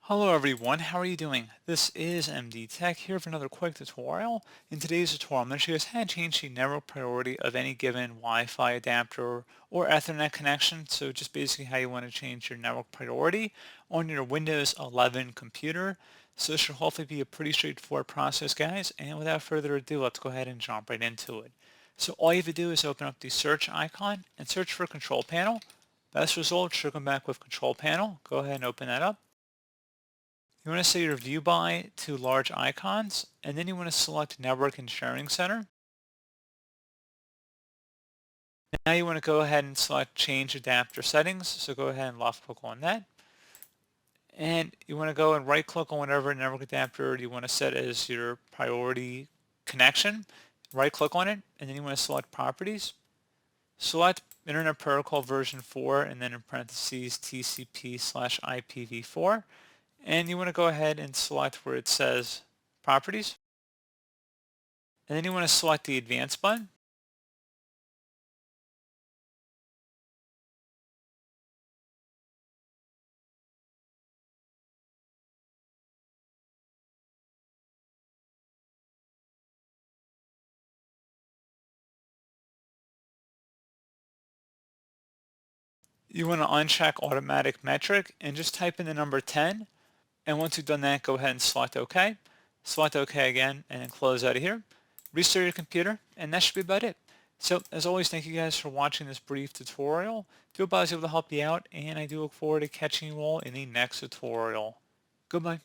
Hello everyone, how are you doing? This is MD Tech here for another quick tutorial. In today's tutorial, I'm going to show you guys how to change the network priority of any given Wi-Fi adapter or Ethernet connection. So just basically how you want to change your network priority on your Windows 11 computer. So this should hopefully be a pretty straightforward process, guys. And without further ado, let's go ahead and jump right into it. So all you have to do is open up the search icon and search for Control Panel. Best result should come back with Control Panel. Go ahead and open that up. You want to set your view by to large icons, and then you want to select Network and Sharing Center. Now you want to go ahead and select Change Adapter Settings, so go ahead and left click on that. And you want to go and right click on whatever network adapter you want to set as your priority connection. Right click on it, and then you want to select Properties. Select Internet Protocol version 4, and then in parentheses TCP/IPv4. And you want to go ahead and select where it says Properties. And then you want to select the Advanced button. You want to uncheck Automatic Metric and just type in the number 10. And once you've done that, go ahead and select OK. Select OK again and then close out of here. Restart your computer and that should be about it. So as always, thank you guys for watching this brief tutorial. I hope I was able to help you out and I do look forward to catching you all in the next tutorial. Goodbye.